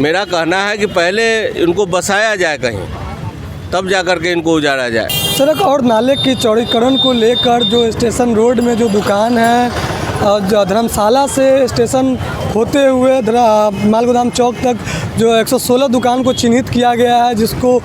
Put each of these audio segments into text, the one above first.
मेरा कहना है कि पहले इनको बसाया जाए कहीं, तब जा कर के इनको उजाड़ा जाए। सड़क और नाले के चौड़ीकरण को लेकर जो स्टेशन रोड में जो दुकान है, धर्मशाला से स्टेशन होते हुए मालगोदाम चौक तक जो 116 दुकान को चिन्हित किया गया है, जिसको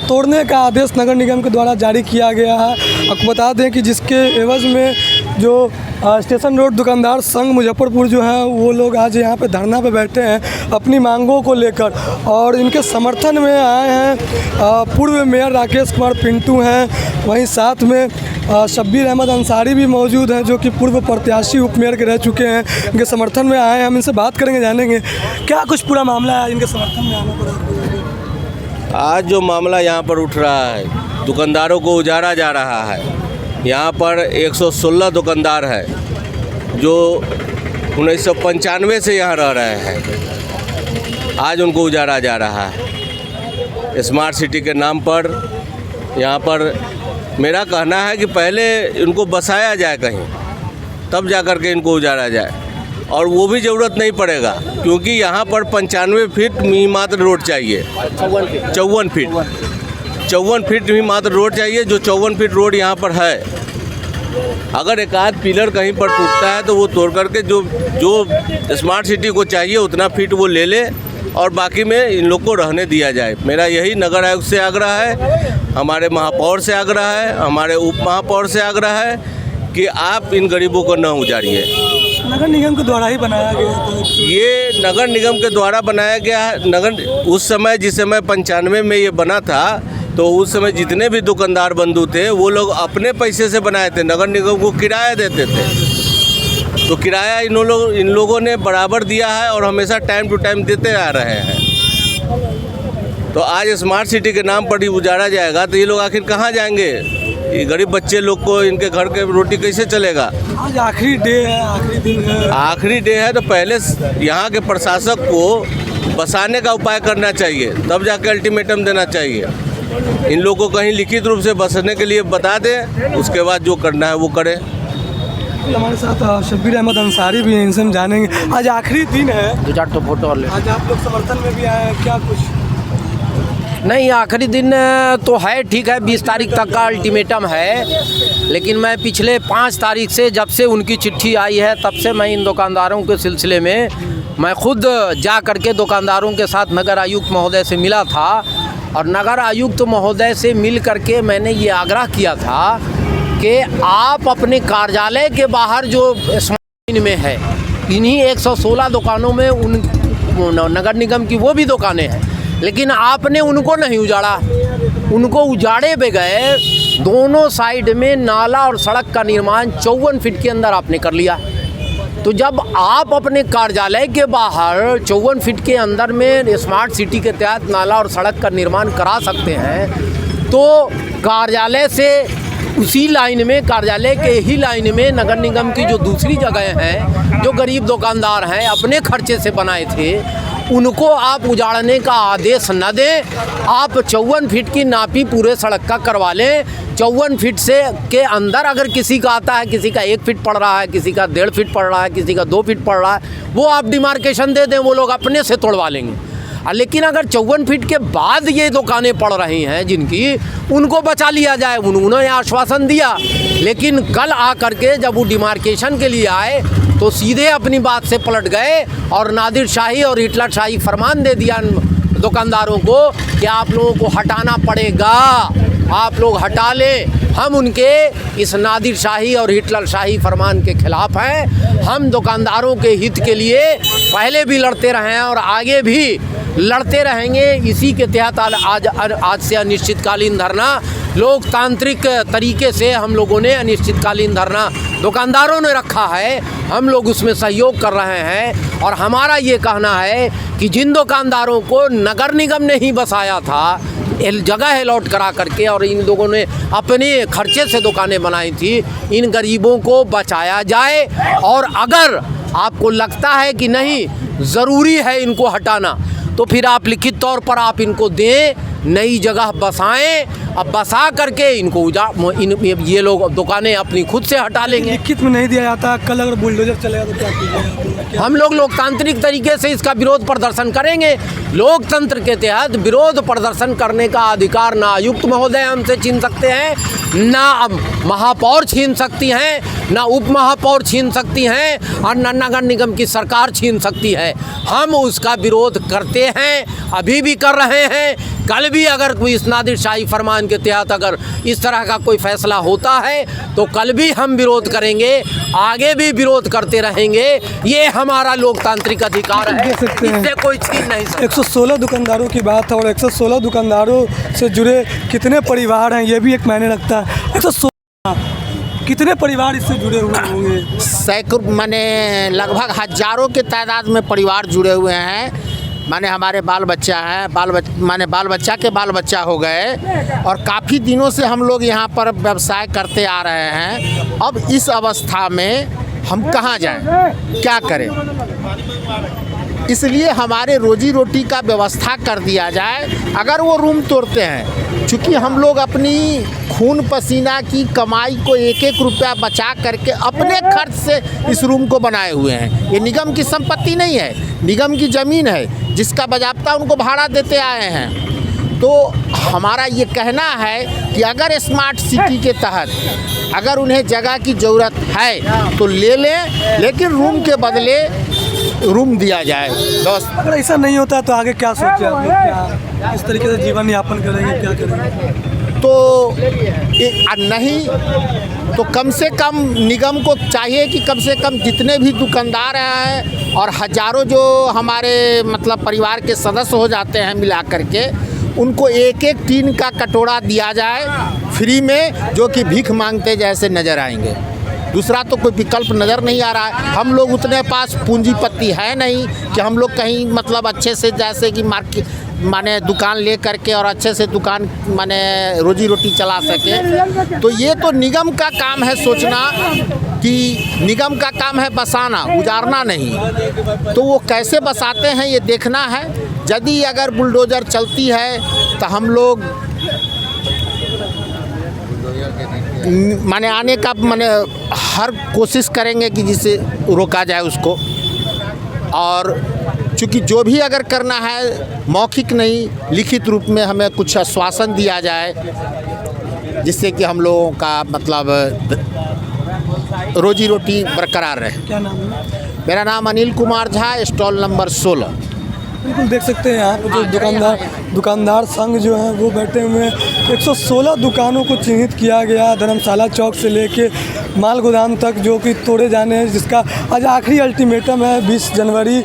तोड़ने का आदेश नगर निगम के द्वारा जारी किया गया है। आपको बता दें कि जिसके एवज में जो स्टेशन रोड दुकानदार संघ मुजफ्फरपुर जो है वो लोग आज यहाँ पे धरना पे बैठे हैं अपनी मांगों को लेकर, और इनके समर्थन में आए हैं पूर्व मेयर राकेश कुमार पिंटू हैं, वहीं साथ में शब्बीर अहमद अंसारी भी मौजूद हैं जो कि पूर्व प्रत्याशी उप मेयर के रह चुके हैं। इनके समर्थन में आए हैं, हम इनसे बात करेंगे, जानेंगे क्या कुछ पूरा मामला है इनके समर्थन में आने पर। आज जो मामला यहाँ पर उठ रहा है, दुकानदारों को उजाड़ा जा रहा है। यहाँ पर 116 दुकानदार है जो 1995 से यहाँ रह रहे हैं, आज उनको उजाड़ा जा रहा है स्मार्ट सिटी के नाम पर। यहाँ पर मेरा कहना है कि पहले इनको बसाया जाए कहीं, तब जा कर के इनको उजाड़ा जाए, और वो भी ज़रूरत नहीं पड़ेगा क्योंकि यहाँ पर 95 फीट ही मात्र रोड चाहिए। 54 फीट ही मात्र रोड चाहिए। जो 54 फीट रोड यहाँ पर है, अगर एक आध पिलर कहीं पर टूटता है तो वो तोड़ करके जो स्मार्ट सिटी को चाहिए उतना फीट वो ले ले, और बाकी में इन लोग को रहने दिया जाए। मेरा यही नगर आयुक्त से आग्रह है, हमारे महापौर से आग्रह है, हमारे उप महापौर से आग्रह है कि आप इन गरीबों को न उजाड़िए। नगर निगम के द्वारा ही बनाया गया था ये, नगर निगम के द्वारा बनाया गया है। नगर उस समय, जिस समय 95 में ये बना था, तो उस समय जितने भी दुकानदार बंधु थे वो लोग अपने पैसे से बनाए थे, नगर निगम को किराया देते थे। तो किराया इन लोगों ने बराबर दिया है और हमेशा टाइम टू टाइम देते आ रहे हैं। तो आज स्मार्ट सिटी के नाम पर ही उजाड़ा जाएगा तो ये लोग आखिर कहाँ जाएंगे? ये गरीब बच्चे लोग को, इनके घर के रोटी कैसे चलेगा? आज आखिरी डे है, आखिरी दिन है। आखिरी डे है तो पहले यहाँ के प्रशासक को बसाने का उपाय करना चाहिए, तब जाके अल्टीमेटम देना चाहिए। इन लोगों को कहीं लिखित रूप से बसने के लिए बता दें, उसके बाद जो करना है वो करें। हमारे साथ शब्बीर अहमद अंसारी भी हैं, इनसे हम जानेंगे। आज आखिरी दिन है, 2-4 तो फोटो वाले। आज आप लोग समर्थन में भी आए हैं, क्या कुछ? नहीं, आखिरी दिन तो है, ठीक है, 20 तारीख तक का अल्टीमेटम है, लेकिन मैं पिछले 5 तारीख से, जब से उनकी चिट्ठी आई है, तब से मैं इन दुकानदारों के सिलसिले में मैं खुद जा करके दुकानदारों के साथ नगर आयुक्त महोदय से मिला था, और नगर आयुक्त महोदय से मिल करके मैंने ये आग्रह किया था कि आप अपने कार्यालय के बाहर जो स्मार्ट में है, इन्हीं 116 दुकानों में उन नगर निगम की वो भी दुकानें हैं, लेकिन आपने उनको नहीं उजाड़ा। उनको उजाड़े बगैर दोनों साइड में नाला और सड़क का निर्माण 54 फीट के अंदर आपने कर लिया। तो जब आप अपने कार्यालय के बाहर 54 फीट के अंदर में स्मार्ट सिटी के तहत नाला और सड़क का निर्माण करा सकते हैं, तो कार्यालय से उसी लाइन में, कार्यालय के ही लाइन में नगर निगम की जो दूसरी जगह हैं, जो गरीब दुकानदार हैं अपने खर्चे से बनाए थे, उनको आप उजाड़ने का आदेश न दें। आप 54 फीट की नापी पूरे सड़क का करवा लें। 54 फीट से के अंदर अगर किसी का आता है, किसी का 1 फीट पड़ रहा है, किसी का 1.5 फीट पड़ रहा है, किसी का 2 फीट पड़ रहा है, वो आप डिमार्केशन दे दें, वो लोग अपने से तोड़वा लेंगे। लेकिन अगर 54 फीट के बाद ये दुकानें पड़ रही हैं जिनकी, उनको बचा लिया जाए। उन्होंने आश्वासन दिया, लेकिन कल आ करके जब वो डिमार्केशन के लिए आए तो सीधे अपनी बात से पलट गए और नादिर शाही और हिटलर शाही फरमान दे दिया दुकानदारों को कि आप लोगों को हटाना पड़ेगा, आप लोग हटा लें। हम उनके इस नादिर शाही और हिटलर शाही फरमान के खिलाफ हैं। हम दुकानदारों के हित के लिए पहले भी लड़ते रहे हैं और आगे भी लड़ते रहेंगे। इसी के तहत आज से अनिश्चितकालीन धरना, लोकतांत्रिक तरीके से हम लोगों ने अनिश्चितकालीन धरना दुकानदारों ने रखा है, हम लोग उसमें सहयोग कर रहे हैं। और हमारा ये कहना है कि जिन दुकानदारों को नगर निगम ने ही बसाया था जगह अलॉट करा करके, और इन लोगों ने अपने खर्चे से दुकानें बनाई थी, इन गरीबों को बचाया जाए। और अगर आपको लगता है कि नहीं ज़रूरी है इनको हटाना, तो फिर आप लिखित तौर पर आप इनको दें, नई जगह बसाएं अब बसा करके इनको ये लोग दुकानें अपनी खुद से हटा लेंगे। लिखित में नहीं दिया जाता, कल अगर बुलडोजर चलेगा तो क्या कीजिएगा? हम लोग लोकतांत्रिक तरीके से इसका विरोध प्रदर्शन करेंगे। लोकतंत्र के तहत विरोध प्रदर्शन करने का अधिकार ना आयुक्त महोदय हमसे छीन सकते हैं, ना महापौर छीन सकती हैं, ना उप महापौर छीन सकती हैं, और ना नगर निगम की सरकार छीन सकती है। हम उसका विरोध करते हैं, अभी भी कर रहे हैं। कल भी अगर कोई इस नादिरशाही फरमान के तहत अगर इस तरह का कोई फैसला होता है तो कल भी हम विरोध करेंगे, आगे भी विरोध करते रहेंगे। ये हमारा लोकतांत्रिक अधिकार है, देख सकते हैं। इससे कोई छीन नहीं सकता। 116 दुकानदारों की बात है और 116 दुकानदारों से जुड़े कितने परिवार हैं ये भी एक मायने रखता है। 116 कितने परिवार इससे जुड़े हुए होंगे? सैकड़ों माने लगभग हजारों के तादाद में परिवार जुड़े हुए हैं। माने हमारे बाल बच्चा हैं, माने बाल बच्चा के बाल बच्चा हो गए, और काफ़ी दिनों से हम लोग यहाँ पर व्यवसाय करते आ रहे हैं। अब इस अवस्था में हम कहाँ जाएं, क्या करें? इसलिए हमारे रोजी रोटी का व्यवस्था कर दिया जाए। अगर वो रूम तोड़ते हैं, चूँकि हम लोग अपनी खून पसीना की कमाई को एक एक रुपया बचा करके अपने खर्च से इस रूम को बनाए हुए हैं। ये निगम की संपत्ति नहीं है, निगम की ज़मीन है जिसका बाज़ाब्ता उनको भाड़ा देते आए हैं। तो हमारा ये कहना है कि अगर स्मार्ट सिटी के तहत अगर उन्हें जगह की ज़रूरत है तो ले लें, लेकिन रूम के बदले रूम दिया जाए। दोस्त, अगर ऐसा नहीं होता तो आगे क्या सोचे आप लोग? क्या इस तरीके से जीवन यापन करेंगे, क्या करेंगे? तो नहीं तो कम से कम निगम को चाहिए कि कम से कम जितने भी दुकानदार हैं और हजारों जो हमारे मतलब परिवार के सदस्य हो जाते हैं मिला करके, उनको एक एक टीन का कटोरा दिया जाए फ्री में, जो कि भीख मांगते जैसे नज़र आएंगे। दूसरा तो कोई विकल्प नज़र नहीं आ रहा है। हम लोग उतने पास पूंजीपति है नहीं कि हम लोग कहीं मतलब अच्छे से जैसे कि मार्केट माने दुकान ले करके और अच्छे से दुकान माने रोजी रोटी चला सके। तो ये तो निगम का काम है सोचना, कि निगम का काम है बसाना, उजारना नहीं। तो वो कैसे बसाते हैं ये देखना है। यदि अगर बुलडोज़र चलती है तो हम लोग माने आने का माने हर कोशिश करेंगे कि जिसे रोका जाए उसको। और चूँकि जो भी अगर करना है मौखिक नहीं लिखित रूप में हमें कुछ आश्वासन दिया जाए, जिससे कि हम लोगों का मतलब रोजी रोटी बरकरार रहे। क्या नाम है? मेरा नाम अनिल कुमार झा, स्टॉल नंबर 16। बिल्कुल देख सकते हैं यहाँ पे जो दुकानदार संघ जो है वो बैठे हुए हैं। 116 दुकानों को चिन्हित किया गया धर्मशाला चौक से लेके माल गोदाम तक, जो कि तोड़े जाने हैं, जिसका आज आखिरी अल्टीमेटम है 20 जनवरी।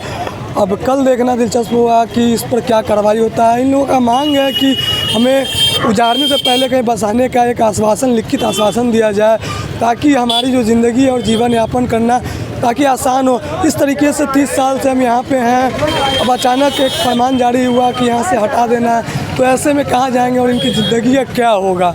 अब कल देखना दिलचस्प हुआ कि इस पर क्या कार्रवाई होता है। इन लोगों का मांग है कि हमें उजाड़ने से पहले कहीं बसाने का एक आश्वासन, लिखित आश्वासन दिया जाए, ताकि हमारी जो ज़िंदगी और जीवन यापन करना ताकि आसान हो। इस तरीके से 30 साल से हम यहाँ पे हैं, अब अचानक एक फरमान जारी हुआ कि यहाँ से हटा देना है, तो ऐसे में कहाँ जाएंगे और इनकी ज़िंदगी का क्या होगा?